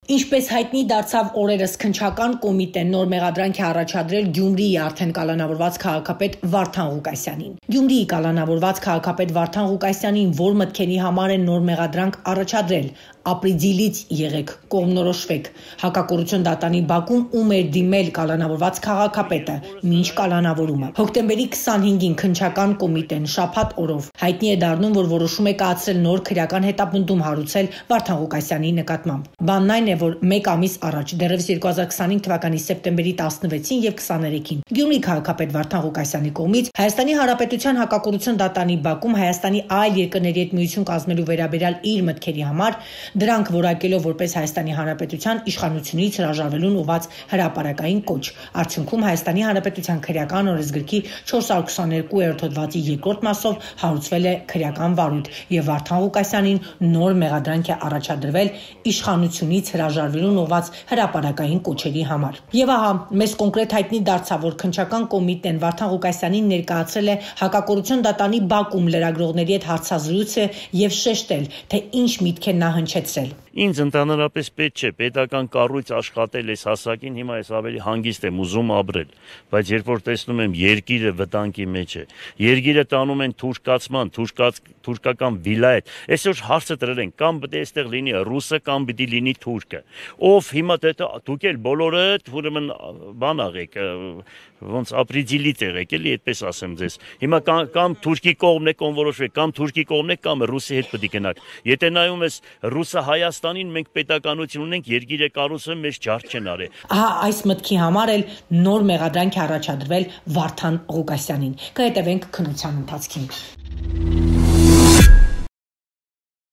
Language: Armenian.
Ինչպես հայտնի դարձավ օրերս քննչական կոմիտեն նոր մեղադրանք է առաջադրել Գյումրիի արդեն կալանավորված քաղաքապետ Վարդան Ղուկասյանին։ Գյումրիի կալանավորված քաղաքապետ Վարդան Ղուկասյանին որ մտքերի համար են նոր մեղադրանք առաջադրել, ապրիլից եղեք, կողմնորոշվեք։ Հակակոռուպցիոն դատանի Բաքում ում էր դիմել կալանավորված քաղաքապետը մինչ կալանավորումը։ Հոկտեմբերի 25-ին քննչական կոմիտեն շաբաթ օրով հայտնի է դառնում, որ որոշում է կայացրել նոր քրեական հետապնդում հարուցել Վարդան Ղուկասյանի նկատմամբ։ Բանն այն է, որ մեկ ամիս առաջ, դեռևս 2025 թվականի սեպտեմբերի 16-ին եւ 23-ին Գյումրի քաղաքապետ Վարդան Ղուկասյանի կողմից Հայաստանի Հանրապետության հակակոռուպցիոն դատանի Բաքում Հայաստանի այլ երկրների հետ միություն կազմելու վերաբերյալ իր մտքերի համար դրանք որակելով որպես Հայաստանի Հանրապետության իշխանությունից հրաժարվելուն ուղղված հրապարակային կոչ։ Արդյունքում Հայաստանի Հանրապետության քրեական օրենսգրքի 422-րդ հոդվածի երկրորդ մասով հարուցվել է քրեական վարույթ եւ Վարդան Ղուկասյանին նոր մեղադրանք է առաջադրվել իշխանությունից հրաժարվելուն ուղղված հրապարակային կոչերի համար։ Եվ ահա մեզ կոնկրետ հայտնի դարձավ, որ քննչական կոմիտեն Վարդան Ղուկասյանին ներկայացրել է հակակոռուպցիոն դատանի Բաքում լրագրողների հետ հարցազրույցը եւ շեշտել, թե ինչ միտք է նա հնչեցրել։ Ինձ ընդհանրապես պետք չէ պետական կառույց աշխատել այս հասակին, հիմա ես ավելի հանգիստ եմ ուզում ապրել, բայց երբ որ տեսնում եմ երկիրը վտանգի մեջ է, երկիրը տանում են թուրքացման, թուրքական վիլայետ, այսօր հարցը դրել են կամ պետք է այստեղ լինի ռուսը կամ պիտի լինի թուրքը, ով հիմա դուք էլ բոլորը ուրեմն բան աղեք, ոնց ապրիլից եղեք, էլի այդպես ասեմ ձեզ։ Հիմա կամ թուրքի կողմն եք կոնորոշվեք, կամ թուրքի կողմն եք, կամ ռուսի հետ պետք է գնաք։ Եթե նայում ես ռուսը Հայաստանին, մենք պետականություն ունենք, երկիրը կառուցում մեզ ջարդ չեն արել։ Ահա այս մտքի համար էլ նոր մեղադրանք է առաջադրվել Վարդան Ղուկասյանին։ Կհետևենք քննության ընթացքին։